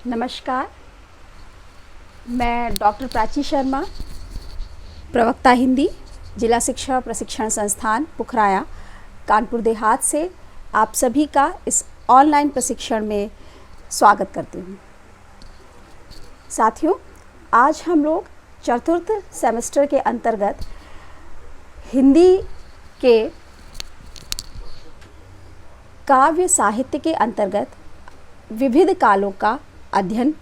नमस्कार, मैं डॉक्टर प्राची शर्मा, प्रवक्ता हिंदी, जिला शिक्षा प्रशिक्षण संस्थान पुखराया, कानपुर देहात से आप सभी का इस ऑनलाइन प्रशिक्षण में स्वागत करती हूँ। साथियों, आज हम लोग चतुर्थ सेमेस्टर के अंतर्गत हिंदी के काव्य साहित्य के अंतर्गत विविध कालों का अध्ययन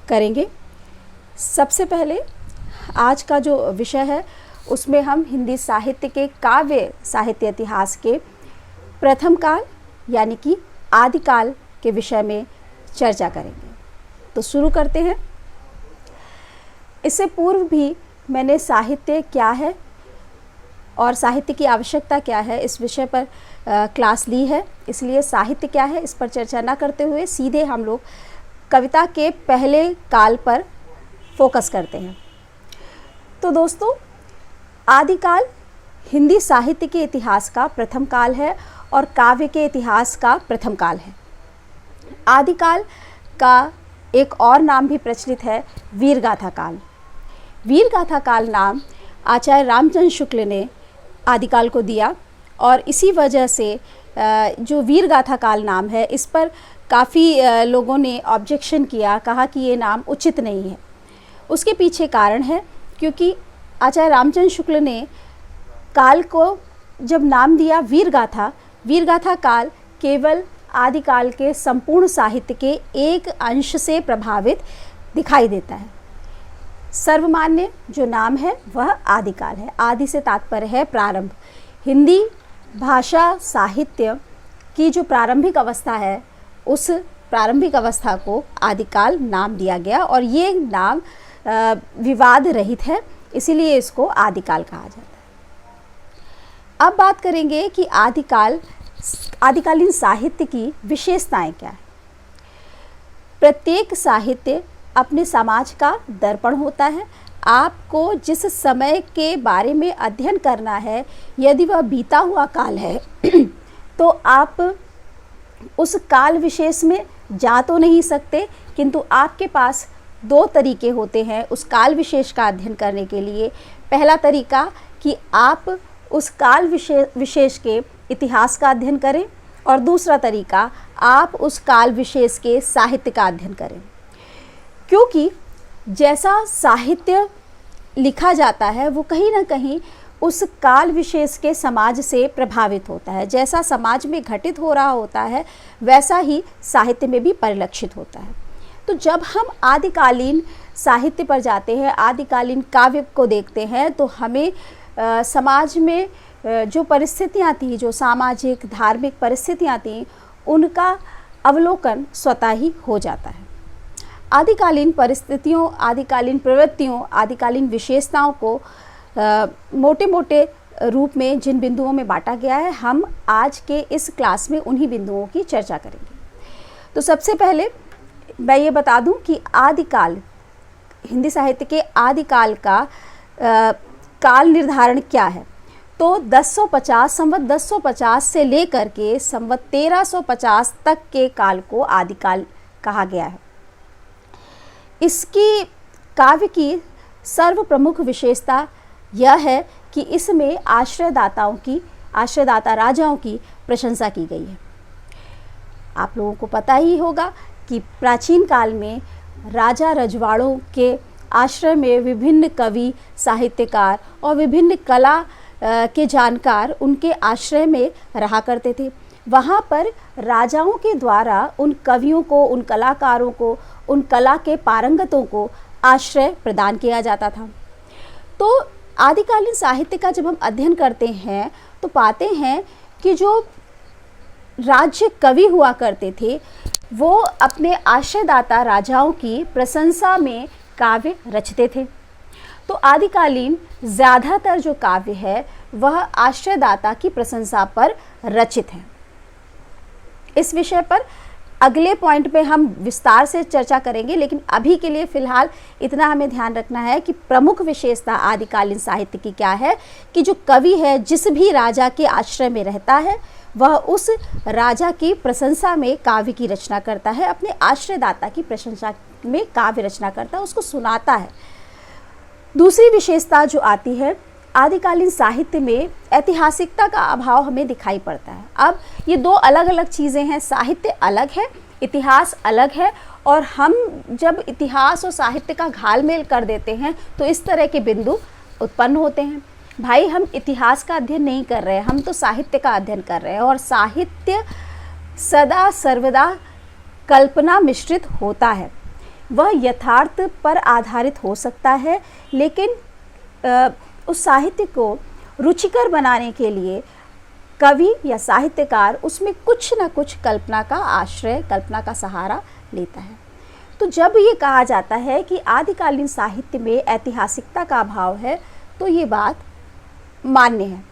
करेंगे। सबसे पहले आज का जो विषय है उसमें हम हिंदी साहित्य के काव्य साहित्य इतिहास के प्रथम काल यानी कि आदिकाल के विषय में चर्चा करेंगे। तो शुरू करते हैं। इससे पूर्व भी मैंने साहित्य क्या है और साहित्य की आवश्यकता क्या है इस विषय पर क्लास ली है, इसलिए साहित्य क्या है इस पर चर्चा न करते हुए सीधे हम लोग कविता के पहले काल पर फोकस करते हैं। तो दोस्तों, आदिकाल हिंदी साहित्य के इतिहास का प्रथम काल है और काव्य के इतिहास का प्रथम काल है। आदिकाल का एक और नाम भी प्रचलित है, वीरगाथा काल। वीरगाथा काल नाम आचार्य रामचंद्र शुक्ल ने आदिकाल को दिया और इसी वजह से जो वीरगाथा काल नाम है इस पर काफ़ी लोगों ने ऑब्जेक्शन किया, कहा कि ये नाम उचित नहीं है। उसके पीछे कारण है क्योंकि आचार्य रामचंद्र शुक्ल ने काल को जब नाम दिया वीरगाथा, वीरगाथा काल केवल आदिकाल के संपूर्ण साहित्य के एक अंश से प्रभावित दिखाई देता है। सर्वमान्य जो नाम है वह आदिकाल है। आदि से तात्पर्य है प्रारंभ। हिंदी भाषा साहित्य की जो प्रारंभिक अवस्था है उस प्रारंभिक अवस्था को आदिकाल नाम दिया गया और ये नाम विवाद रहित है, इसीलिए इसको आदिकाल कहा जाता है। अब बात करेंगे कि आदिकालीन साहित्य की विशेषताएं क्या है। प्रत्येक साहित्य अपने समाज का दर्पण होता है। आपको जिस समय के बारे में अध्ययन करना है, यदि वह बीता हुआ काल है तो आप उस काल विशेष में जा तो नहीं सकते, किंतु आपके पास दो तरीके होते हैं उस काल विशेष का अध्ययन करने के लिए। पहला तरीका कि आप उस काल विशेष के इतिहास का अध्ययन करें और दूसरा तरीका आप उस काल विशेष के साहित्य का अध्ययन करें। क्योंकि जैसा साहित्य लिखा जाता है वो कहीं ना कहीं उस काल विशेष के समाज से प्रभावित होता है। जैसा समाज में घटित हो रहा होता है वैसा ही साहित्य में भी परिलक्षित होता है। तो जब हम आदिकालीन साहित्य पर जाते हैं, आदिकालीन काव्य को देखते हैं, तो हमें समाज में जो परिस्थितियाँ थी, जो सामाजिक धार्मिक परिस्थितियाँ थीं, उनका अवलोकन स्वतः ही हो जाता है। आदिकालीन परिस्थितियों, आदिकालीन प्रवृत्तियों, आदिकालीन विशेषताओं को मोटे मोटे रूप में जिन बिंदुओं में बांटा गया है, हम आज के इस क्लास में उन्हीं बिंदुओं की चर्चा करेंगे। तो सबसे पहले मैं ये बता दूं कि आदिकाल, हिंदी साहित्य के आदिकाल का काल निर्धारण क्या है। तो 1050 संवत 1050 से लेकर के संवत 1350 तक के काल को आदिकाल कहा गया है। इसकी काव्य की सर्व प्रमुख विशेषता यह है कि इसमें आश्रयदाता राजाओं की प्रशंसा की गई है। आप लोगों को पता ही होगा कि प्राचीन काल में राजा रजवाड़ों के आश्रय में विभिन्न कवि, साहित्यकार और विभिन्न कला के जानकार उनके आश्रय में रहा करते थे। वहाँ पर राजाओं के द्वारा उन कवियों को, उन कलाकारों को, उन कला के पारंगतों को आश्रय प्रदान किया जाता था। तो आदिकालीन साहित्य का जब हम अध्ययन करते हैं तो पाते हैं कि जो राज्य कवि हुआ करते थे वो अपने आश्रयदाता राजाओं की प्रशंसा में काव्य रचते थे। तो आदिकालीन ज़्यादातर जो काव्य है वह आश्रयदाता की प्रशंसा पर रचित है। इस विषय पर अगले पॉइंट पे हम विस्तार से चर्चा करेंगे, लेकिन अभी के लिए फ़िलहाल इतना हमें ध्यान रखना है कि प्रमुख विशेषता आदिकालीन साहित्य की क्या है कि जो कवि है जिस भी राजा के आश्रय में रहता है वह उस राजा की प्रशंसा में काव्य की रचना करता है, अपने आश्रयदाता की प्रशंसा में काव्य रचना करता है, उसको सुनाता है। दूसरी विशेषता जो आती है, आदिकालीन साहित्य में ऐतिहासिकता का अभाव हमें दिखाई पड़ता है। अब ये दो अलग अलग चीज़ें हैं, साहित्य अलग है, इतिहास अलग है, और हम जब इतिहास और साहित्य का घालमेल कर देते हैं तो इस तरह के बिंदु उत्पन्न होते हैं। भाई, हम इतिहास का अध्ययन नहीं कर रहे हैं, हम तो साहित्य का अध्ययन कर रहे हैं, और साहित्य सदा सर्वदा कल्पना मिश्रित होता है। वह यथार्थ पर आधारित हो सकता है, लेकिन उस साहित्य को रुचिकर बनाने के लिए कवि या साहित्यकार उसमें कुछ न कुछ कल्पना का आश्रय, कल्पना का सहारा लेता है। तो जब ये कहा जाता है कि आदिकालीन साहित्य में ऐतिहासिकता का अभाव है, तो ये बात मान्य है।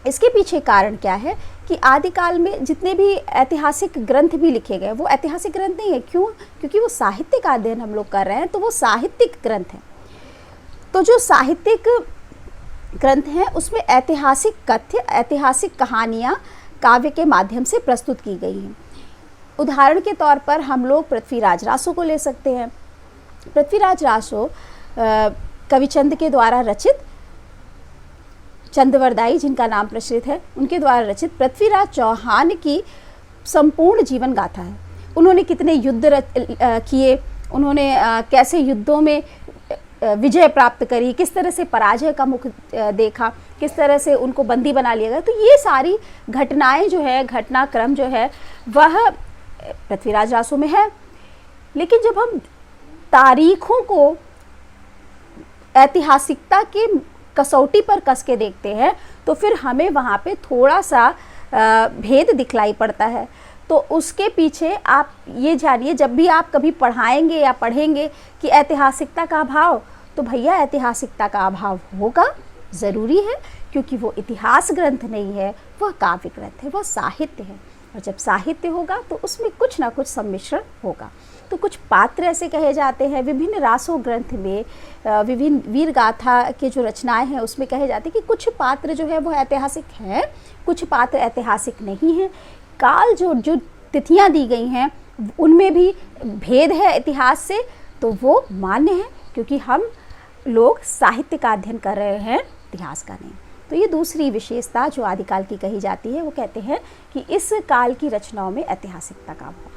इसके पीछे कारण क्या है कि आदिकाल में जितने भी ऐतिहासिक ग्रंथ भी लिखे गए, वो ऐतिहासिक ग्रंथ नहीं है। क्यों? क्योंकि वो साहित्य का अध्ययन हम लोग कर रहे हैं, तो वो साहित्यिक ग्रंथ हैं। तो जो साहित्यिक ग्रंथ हैं उसमें ऐतिहासिक कथ्य, ऐतिहासिक कहानियाँ काव्य के माध्यम से प्रस्तुत की गई हैं। उदाहरण के तौर पर हम लोग पृथ्वीराज रासो को ले सकते हैं। पृथ्वीराज रासो कविचंद के द्वारा रचित, चंदवरदाई जिनका नाम प्रचलित है, उनके द्वारा रचित पृथ्वीराज चौहान की संपूर्ण जीवन गाथा है। उन्होंने कितने युद्ध किए, उन्होंने कैसे युद्धों में विजय प्राप्त करी, किस तरह से पराजय का मुख देखा, किस तरह से उनको बंदी बना लिया गया। तो ये सारी घटनाएं जो है, घटनाक्रम जो है, वह पृथ्वीराज रासो में है। लेकिन जब हम तारीखों को ऐतिहासिकता के कसौटी पर कस के देखते हैं तो फिर हमें वहाँ पे थोड़ा सा भेद दिखलाई पड़ता है। तो उसके पीछे आप ये जानिए, जब भी आप कभी पढ़ाएंगे या पढ़ेंगे कि ऐतिहासिकता का अभाव, तो भैया ऐतिहासिकता का अभाव होगा, ज़रूरी है, क्योंकि वो इतिहास ग्रंथ नहीं है, वह काव्य ग्रंथ है, वह साहित्य है। और जब साहित्य होगा तो उसमें कुछ ना कुछ सम्मिश्रण होगा। तो कुछ पात्र ऐसे कहे जाते हैं विभिन्न रासो ग्रंथ में, विभिन्न वीर गाथा के जो रचनाएं हैं उसमें कहे जाते हैं कि कुछ पात्र जो है वो ऐतिहासिक हैं, कुछ पात्र ऐतिहासिक नहीं हैं। काल जो तिथियां दी गई हैं उनमें भी भेद है इतिहास से, तो वो मान्य है, क्योंकि हम लोग साहित्य का अध्ययन कर रहे हैं, इतिहास का नहीं। तो ये दूसरी विशेषता जो आदिकाल की कही जाती है, वो कहते हैं कि इस काल की रचनाओं में ऐतिहासिकता का अभाव।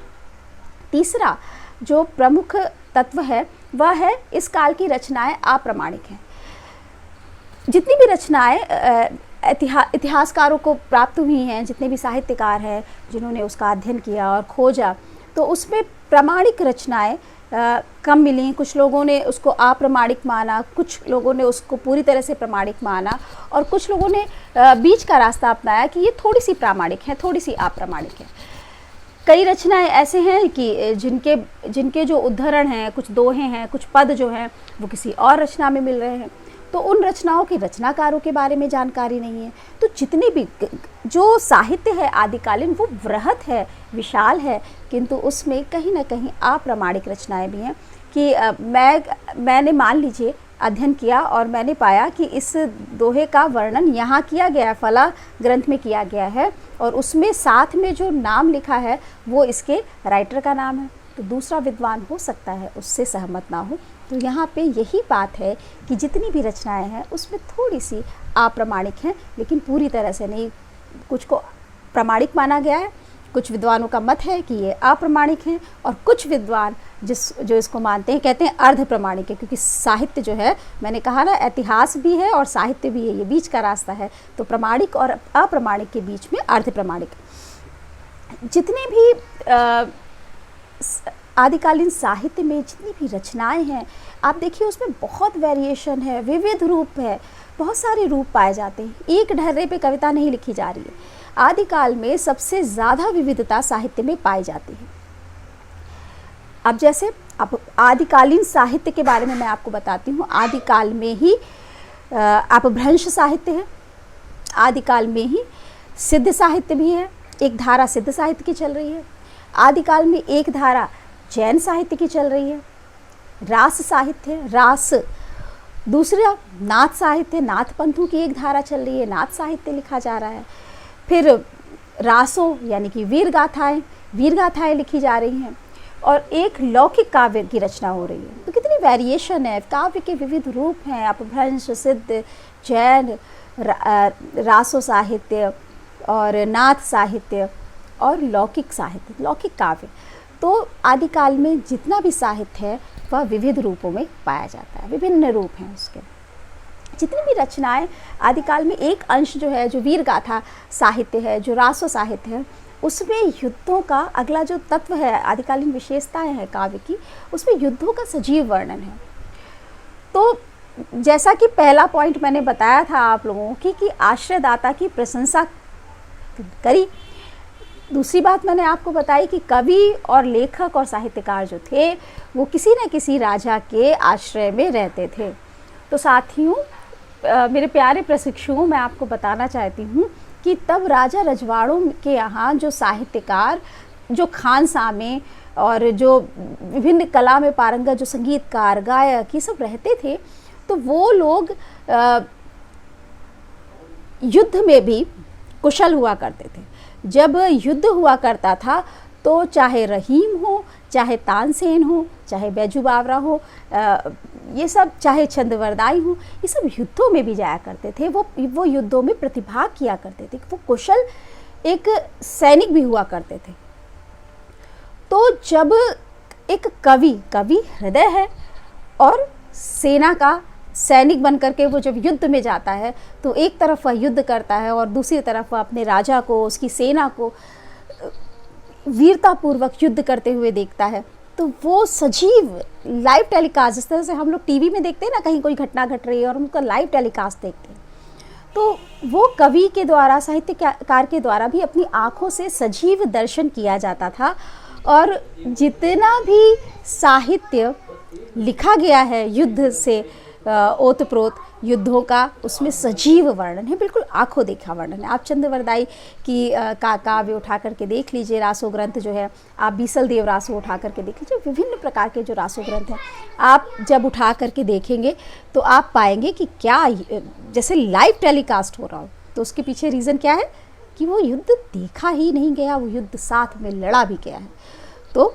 तीसरा जो प्रमुख तत्व है वह है इस काल की रचनाएं अप्रामाणिक हैं। जितनी भी रचनाएं इतिहासकारों को प्राप्त हुई हैं, जितने भी साहित्यकार हैं जिन्होंने उसका अध्ययन किया और खोजा, तो उसमें प्रामाणिक रचनाएं कम मिली। कुछ लोगों ने उसको अप्रामाणिक माना, कुछ लोगों ने उसको पूरी तरह से प्रामाणिक माना, और कुछ लोगों ने बीच का रास्ता अपनाया कि ये थोड़ी सी प्रामाणिक है, थोड़ी सी अप्रामाणिक है। कई रचनाएं ऐसे हैं कि जिनके जो उद्धरण हैं, कुछ दोहे हैं, कुछ पद जो हैं वो किसी और रचना में मिल रहे हैं, तो उन रचनाओं के रचनाकारों के बारे में जानकारी नहीं है। तो जितने भी जो साहित्य है आदिकालीन वो वृहत है, विशाल है, किंतु उसमें कहीं ना कहीं अप्रामाणिक रचनाएं भी हैं। कि मैंने मान लीजिए अध्ययन किया और मैंने पाया कि इस दोहे का वर्णन यहाँ किया गया है, फला ग्रंथ में किया गया है, और उसमें साथ में जो नाम लिखा है वो इसके राइटर का नाम है, तो दूसरा विद्वान हो सकता है उससे सहमत ना हो। तो यहाँ पे यही बात है कि जितनी भी रचनाएं हैं उसमें थोड़ी सी अप्रामाणिक हैं, लेकिन पूरी तरह से नहीं। कुछ को प्रामाणिक माना गया है, कुछ विद्वानों का मत है कि ये अप्रामाणिक हैं, और कुछ विद्वान जो इसको मानते हैं कहते हैं अर्ध प्रमाणिक है, क्योंकि साहित्य जो है, मैंने कहा ना, इतिहास भी है और साहित्य भी है, ये बीच का रास्ता है। तो प्रामाणिक और अप्रामाणिक के बीच में अर्ध प्रमाणिक। जितने भी आदिकालीन साहित्य में जितनी भी रचनाएं हैं, आप देखिए उसमें बहुत वेरिएशन है, विविध रूप है, बहुत सारे रूप पाए जाते हैं। एक ढर्रे पे कविता नहीं लिखी जा रही है। आदिकाल में सबसे ज़्यादा विविधता साहित्य में पाई जाती है। अब जैसे अब आदिकालीन साहित्य के बारे में मैं आपको बताती हूँ। आदिकाल में ही अपभ्रंश साहित्य है, आदिकाल में ही सिद्ध साहित्य भी है, एक धारा सिद्ध साहित्य की चल रही है। आदिकाल में एक धारा जैन साहित्य की चल रही है, रास साहित्य है, रास। दूसरा नाथ साहित्य, नाथ पंथों की एक धारा चल रही है, नाथ साहित्य लिखा जा रहा है। फिर रासों यानी कि वीर गाथाएँ लिखी जा रही हैं और एक लौकिक काव्य की रचना हो रही है। तो कितनी वेरिएशन है, काव्य के विविध रूप हैं, अपभ्रंश, सिद्ध, जैन, रासो साहित्य और नाथ साहित्य और लौकिक साहित्य, लौकिक काव्य। तो आदिकाल में जितना भी साहित्य है वह विविध रूपों में पाया जाता है, विभिन्न रूप हैं उसके। जितनी भी रचनाएं आदिकाल में, एक अंश जो है जो वीर गाथा साहित्य है, जो रासो साहित्य है, उसमें युद्धों का अगला जो तत्व है, आदिकालीन विशेषताएं हैं काव्य की, उसमें युद्धों का सजीव वर्णन है। तो जैसा कि पहला पॉइंट मैंने बताया था आप लोगों की कि आश्रयदाता की प्रशंसा करी। दूसरी बात मैंने आपको बताई कि कवि और लेखक और साहित्यकार जो थे वो किसी न किसी राजा के आश्रय में रहते थे। तो साथियों, मेरे प्यारे प्रशिक्षुओं, मैं आपको बताना चाहती हूँ कि तब राजा रजवाड़ों के यहाँ जो साहित्यकार, जो खानसामे और जो विभिन्न कला में पारंगत जो संगीतकार, गायक, ये सब रहते थे, तो वो लोग युद्ध में भी कुशल हुआ करते थे। जब युद्ध हुआ करता था तो चाहे रहीम हो, चाहे तानसेन हो, चाहे बैजू बावरा हो, ये सब, चाहे चंद्रवरदाई हो, ये सब युद्धों में भी जाया करते थे। वो युद्धों में प्रतिभाग किया करते थे, वो कुशल एक सैनिक भी हुआ करते थे। तो जब एक कवि हृदय है और सेना का सैनिक बन करके वो जब युद्ध में जाता है तो एक तरफ वह युद्ध करता है और दूसरी तरफ वह अपने राजा को, उसकी सेना को वीरतापूर्वक युद्ध करते हुए देखता है। तो वो सजीव लाइव टेलीकास्ट, जिस तरह से हम लोग टीवी में देखते हैं ना, कहीं कोई घटना घट रही है और उनका लाइव टेलीकास्ट देखते हैं, तो वो कवि के द्वारा, साहित्यकार के द्वारा भी अपनी आँखों से सजीव दर्शन किया जाता था। और जितना भी साहित्य लिखा गया है युद्ध से ओतप्रोत युद्धों का, उसमें सजीव वर्णन है, बिल्कुल आंखों देखा वर्णन है। आप चंद्रवरदाई की काव्य उठा करके देख लीजिए, रासो ग्रंथ जो है, आप बीसल देव रासो उठा करके देख लीजिए, विभिन्न प्रकार के जो रासो ग्रंथ हैं, आप जब उठा करके देखेंगे तो आप पाएंगे कि क्या जैसे लाइव टेलीकास्ट हो रहा हो। तो उसके पीछे रीज़न क्या है कि वो युद्ध देखा ही नहीं गया, वो युद्ध साथ में लड़ा भी गया है। तो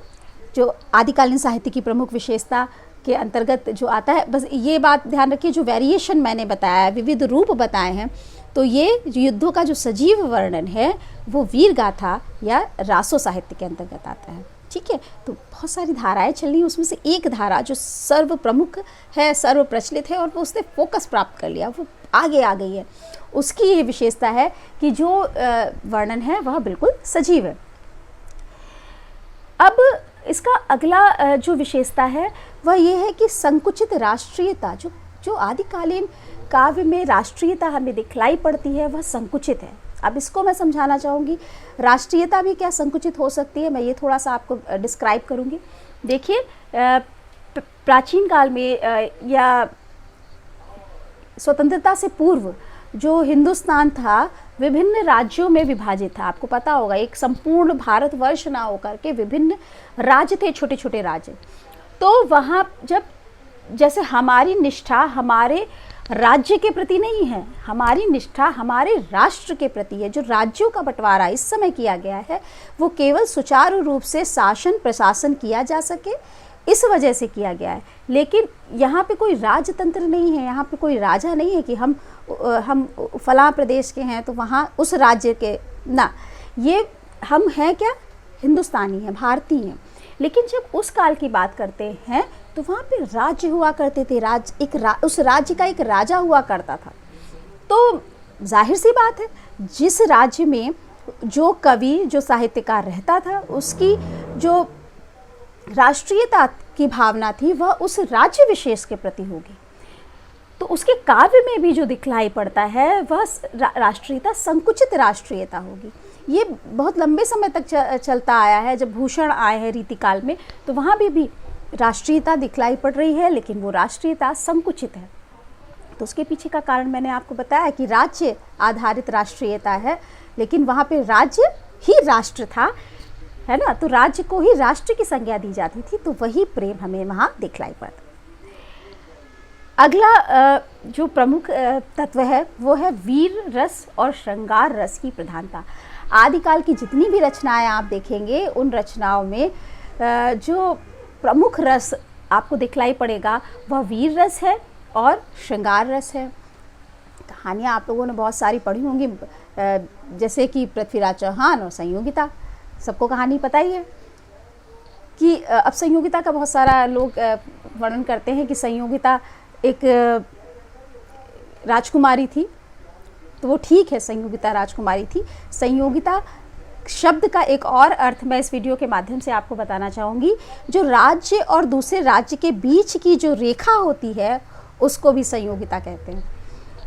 जो आदिकालीन साहित्य की प्रमुख विशेषता के अंतर्गत जो आता है, बस ये बात ध्यान रखिए, जो वेरिएशन मैंने बताया, विविध रूप बताए हैं, तो ये युद्धों का जो सजीव वर्णन है वो वीर गाथा या रासो साहित्य के अंतर्गत आता है। ठीक है, तो बहुत सारी धाराएं चल रही हैं, उसमें से एक धारा जो सर्व प्रमुख है, सर्व प्रचलित है और वो उसने फोकस प्राप्त कर लिया, वो आगे आ गई है। उसकी ये विशेषता है कि जो वर्णन है वह बिल्कुल सजीव है। अब इसका अगला जो विशेषता है वह ये है कि संकुचित राष्ट्रीयता, जो आदिकालीन काव्य में राष्ट्रीयता हमें दिखलाई पड़ती है वह संकुचित है। अब इसको मैं समझाना चाहूँगी, राष्ट्रीयता भी क्या संकुचित हो सकती है, मैं ये थोड़ा सा आपको डिस्क्राइब करूँगी। देखिए, प्राचीन काल में या स्वतंत्रता से पूर्व जो हिंदुस्तान था विभिन्न राज्यों में विभाजित था। आपको पता होगा, एक संपूर्ण भारतवर्ष ना होकर के विभिन्न राज्य थे, छोटे छोटे राज्य। तो वहाँ जब, जैसे हमारी निष्ठा हमारे राज्य के प्रति नहीं है, हमारी निष्ठा हमारे राष्ट्र के प्रति है। जो राज्यों का बंटवारा इस समय किया गया है वो केवल सुचारू रूप से शासन प्रशासन किया जा सके इस वजह से किया गया है। लेकिन यहाँ पे कोई राजतंत्र नहीं है, यहाँ पे कोई राजा नहीं है कि हम फलां प्रदेश के हैं तो वहाँ उस राज्य के ना, ये हम हैं क्या, हिंदुस्तानी हैं, भारतीय हैं। लेकिन जब उस काल की बात करते हैं तो वहाँ पे राज्य हुआ करते थे, उस राज्य का एक राजा हुआ करता था। तो जाहिर सी बात है, जिस राज्य में जो कवि, जो साहित्यकार रहता था, उसकी जो राष्ट्रीयता की भावना थी वह उस राज्य विशेष के प्रति होगी। तो उसके काव्य में भी जो दिखलाई पड़ता है वह राष्ट्रीयता, संकुचित राष्ट्रीयता होगी। ये बहुत लंबे समय तक चलता आया है। जब भूषण आए हैं रीतिकाल में तो वहाँ भी राष्ट्रीयता दिखलाई पड़ रही है, लेकिन वो राष्ट्रीयता संकुचित है। तो उसके पीछे का कारण मैंने आपको बताया कि राज्य आधारित राष्ट्रीयता है, लेकिन वहाँ पे राज्य ही राष्ट्र था, है ना। तो राज्य को ही राष्ट्र की संज्ञा दी जाती थी, तो वही प्रेम हमें वहाँ दिखलाई पड़ता। अगला जो प्रमुख तत्व है वो है वीर रस और श्रृंगार रस की प्रधानता। आदिकाल की जितनी भी रचनाएं आप देखेंगे, उन रचनाओं में जो प्रमुख रस आपको दिखलाई पड़ेगा वह वीर रस है और श्रृंगार रस है। कहानियाँ आप लोगों ने बहुत सारी पढ़ी होंगी, जैसे कि पृथ्वीराज चौहान और संयोगिता, सबको कहानी पता ही है कि अब संयोगिता का बहुत सारा लोग वर्णन करते हैं कि संयोगिता एक राजकुमारी थी, तो वो ठीक है, संयोगिता राजकुमारी थी। संयोगिता शब्द का एक और अर्थ मैं इस वीडियो के माध्यम से आपको बताना चाहूँगी। जो राज्य और दूसरे राज्य के बीच की जो रेखा होती है उसको भी संयोगिता कहते हैं।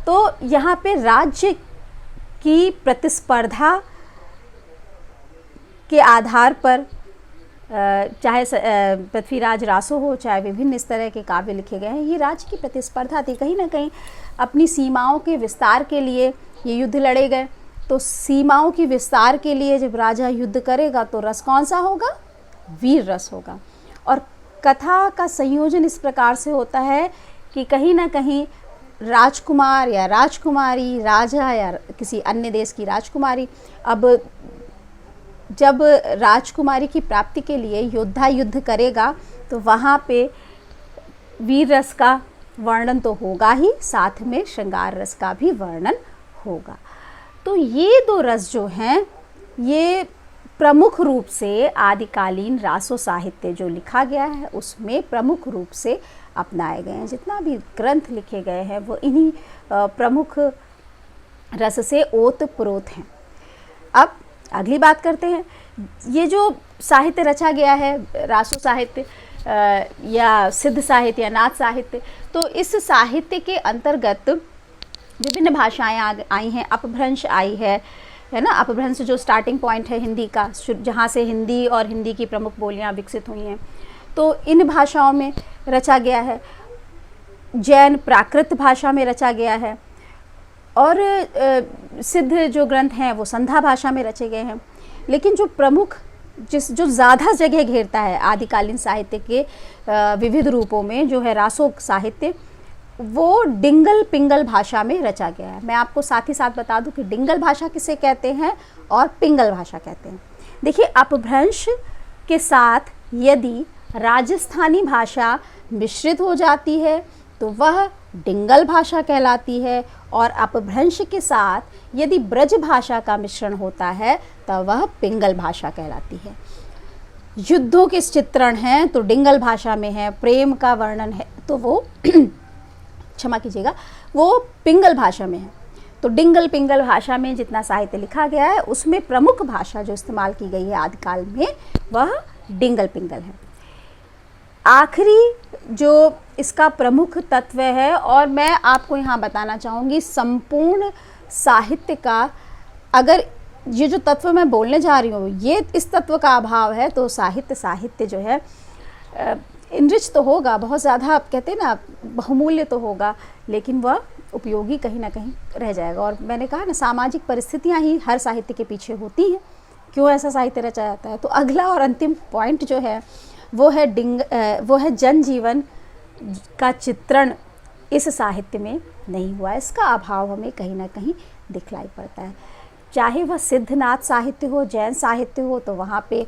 तो यहाँ पे राज्य की प्रतिस्पर्धा के आधार पर चाहे पृथ्वीराज रासो हो, चाहे विभिन्न इस तरह के काव्य लिखे गए हैं, ये राज्य की प्रतिस्पर्धा थी। कहीं ना कहीं अपनी सीमाओं के विस्तार के लिए ये युद्ध लड़े गए। तो सीमाओं की विस्तार के लिए जब राजा युद्ध करेगा तो रस कौन सा होगा? वीर रस होगा। और कथा का संयोजन इस प्रकार से होता है कि कहीं ना कहीं राजकुमार या राजकुमारी, राजा या किसी अन्य देश की राजकुमारी, अब जब राजकुमारी की प्राप्ति के लिए योद्धा युद्ध करेगा तो वहाँ पे वीर रस का वर्णन तो होगा ही, साथ में श्रृंगार रस का भी वर्णन होगा। तो ये दो रस जो हैं ये प्रमुख रूप से आदिकालीन रासो साहित्य जो लिखा गया है उसमें प्रमुख रूप से अपनाए गए हैं। जितना भी ग्रंथ लिखे गए हैं वो इन्हीं प्रमुख रस से ओत-प्रोत हैं। अब अगली बात करते हैं, ये जो साहित्य रचा गया है रासो साहित्य या सिद्ध साहित्य या नाथ साहित्य, तो इस साहित्य के अंतर्गत विभिन्न भाषाएं आई हैं। अपभ्रंश आई है ना। अपभ्रंश जो स्टार्टिंग पॉइंट है हिंदी का, जहाँ से हिंदी और हिंदी की प्रमुख बोलियाँ विकसित हुई हैं, तो इन भाषाओं में रचा गया है। जैन प्राकृत भाषा में रचा गया है और सिद्ध जो ग्रंथ हैं वो संध्या भाषा में रचे गए हैं। लेकिन जो प्रमुख जो ज़्यादा जगह घेरता है आदिकालीन साहित्य के विविध रूपों में जो है रासो साहित्य, वो डिंगल पिंगल भाषा में रचा गया है। मैं आपको साथ ही साथ बता दूं कि डिंगल भाषा किसे कहते हैं और पिंगल भाषा कहते हैं। देखिए, अपभ्रंश के साथ यदि राजस्थानी भाषा मिश्रित हो जाती है तो वह डिंगल भाषा कहलाती है, और अपभ्रंश के साथ यदि ब्रज भाषा का मिश्रण होता है तो वह पिंगल भाषा कहलाती है। युद्धों के चित्रण हैं तो डिंगल भाषा में है, प्रेम का वर्णन है तो वो क्षमा कीजिएगा, वो पिंगल भाषा में है। तो डिंगल पिंगल भाषा में जितना साहित्य लिखा गया है उसमें प्रमुख भाषा जो इस्तेमाल की गई है आदिकाल में वह डिंगल पिंगल है। आखिरी जो इसका प्रमुख तत्व है, और मैं आपको यहाँ बताना चाहूँगी संपूर्ण साहित्य का, अगर ये जो तत्व मैं बोलने जा रही हूँ ये इस तत्व का अभाव है तो साहित्य जो है इनरिच तो होगा, बहुत ज़्यादा आप कहते हैं ना बहुमूल्य तो होगा, लेकिन वह उपयोगी कहीं ना कहीं रह जाएगा। और मैंने कहा ना, सामाजिक परिस्थितियाँ ही हर साहित्य के पीछे होती हैं, क्यों ऐसा साहित्य रचा जाता है। तो अगला और अंतिम पॉइंट जो है वो है जनजीवन का चित्रण इस साहित्य में नहीं हुआ। इसका अभाव हमें कहीं ना कहीं दिखलाई पड़ता है। चाहे वह सिद्धनाथ साहित्य हो, जैन साहित्य हो, तो वहाँ पे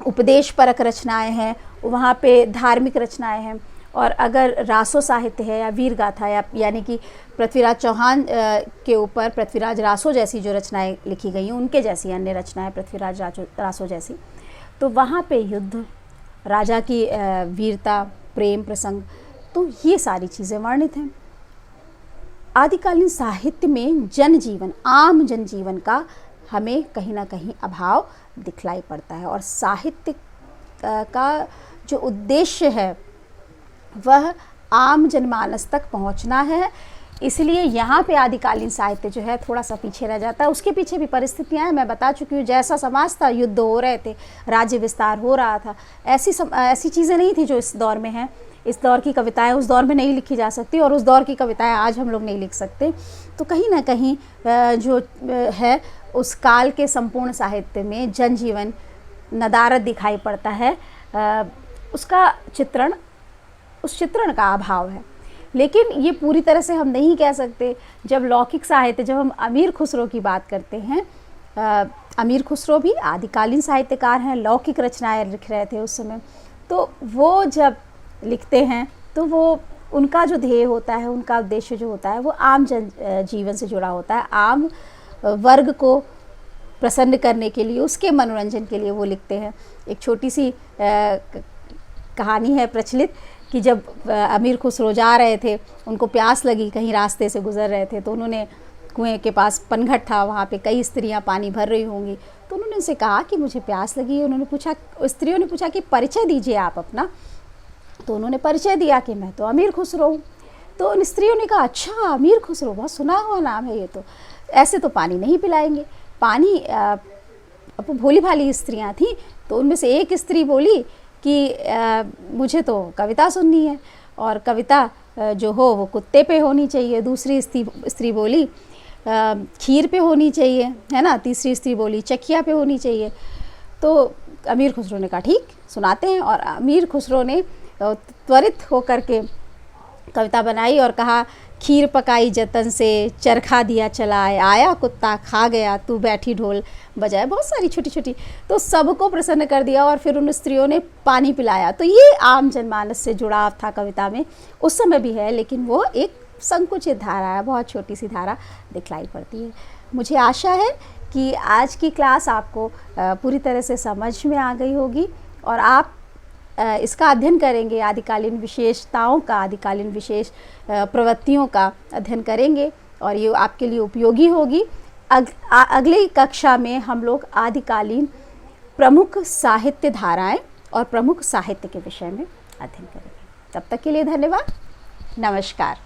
उपदेश परक रचनाएं हैं, वहाँ पे धार्मिक रचनाएं हैं। और अगर रासो साहित्य है या वीर गाथा यानी कि पृथ्वीराज चौहान के ऊपर पृथ्वीराज रासो जैसी जो रचनाएं लिखी गई हैं, उनके जैसी अन्य रचनाएं पृथ्वीराज रासो जैसी, तो वहाँ पे युद्ध, राजा की वीरता, प्रेम प्रसंग, तो ये सारी चीज़ें वर्णित हैं। आदिकालीन साहित्य में जनजीवन, आम जनजीवन का हमें कहीं ना कहीं अभाव दिखलाई पड़ता है। और साहित्य का जो उद्देश्य है वह आम जनमानस तक पहुंचना है, इसलिए यहाँ पे आदिकालीन साहित्य जो है थोड़ा सा पीछे रह जाता है। उसके पीछे भी परिस्थितियाँ हैं, मैं बता चुकी हूँ। जैसा समाज था, युद्ध हो रहे थे, राज्य विस्तार हो रहा था, ऐसी चीज़ें नहीं थी जो इस दौर में हैं। इस दौर की कविताएं उस दौर में नहीं लिखी जा सकती और उस दौर की कविताएं आज हम लोग नहीं लिख सकते। तो कहीं ना कहीं जो है उस काल के संपूर्ण साहित्य में जनजीवन, नदारत दिखाई पड़ता है, उसका चित्रण, उस चित्रण का अभाव है। लेकिन ये पूरी तरह से हम नहीं कह सकते। जब लौकिक साहित्य, जब हम अमीर खुसरो की बात करते हैं अमीर खुसरो भी आदिकालीन साहित्यकार हैं, लौकिक रचनाएं लिख रहे थे उस समय। तो वो जब लिखते हैं तो वो उनका जो ध्येय होता है, उनका उद्देश्य जो होता है वो आम जन जीवन से जुड़ा होता है, आम वर्ग को प्रसन्न करने के लिए, उसके मनोरंजन के लिए वो लिखते हैं। एक छोटी सी कहानी है प्रचलित कि जब अमीर खुसरो जा रहे थे, उनको प्यास लगी, कहीं रास्ते से गुजर रहे थे, तो उन्होंने कुएं के पास पनघट था, वहाँ पे कई स्त्रियाँ पानी भर रही होंगी, तो उन्होंने उनसे कहा कि मुझे प्यास लगी है। उन्होंने पूछा, स्त्रियों ने पूछा कि परिचय दीजिए आप अपना। तो उन्होंने परिचय दिया कि मैं तो अमीर खुसरो हूँ। तो उन स्त्रियों ने कहा, अच्छा अमीर खुसरो, बहुत सुना हुआ नाम है ये तो, ऐसे तो पानी नहीं पिलाएंगे। पानी अब भोली भाली स्त्रियाँ थीं, तो उनमें से एक स्त्री बोली कि मुझे तो कविता सुननी है, और कविता जो हो वो कुत्ते पे होनी चाहिए। दूसरी स्त्री बोली खीर पे होनी चाहिए, है ना। तीसरी स्त्री बोली चकिया पे होनी चाहिए। तो अमीर खुसरो ने कहा ठीक, सुनाते हैं। और अमीर खुसरो ने त्वरित होकर के कविता बनाई और कहा, खीर पकाई जतन से, चरखा दिया चलाए, आया कुत्ता खा गया, तू बैठी ढोल बजाए। बहुत सारी छोटी छोटी, तो सबको प्रसन्न कर दिया और फिर उन स्त्रियों ने पानी पिलाया। तो ये आम जनमानस से जुड़ाव था कविता में, उस समय भी है, लेकिन वो एक संकुचित धारा है, बहुत छोटी सी धारा दिखलाई पड़ती है। मुझे आशा है कि आज की क्लास आपको पूरी तरह से समझ में आ गई होगी और आप इसका अध्ययन करेंगे, आदिकालीन विशेषताओं का, आदिकालीन विशेष प्रवृत्तियों का अध्ययन करेंगे और ये आपके लिए उपयोगी होगी। अगली कक्षा में हम लोग आदिकालीन प्रमुख साहित्य धाराएं और प्रमुख साहित्य के विषय में अध्ययन करेंगे। तब तक के लिए धन्यवाद, नमस्कार।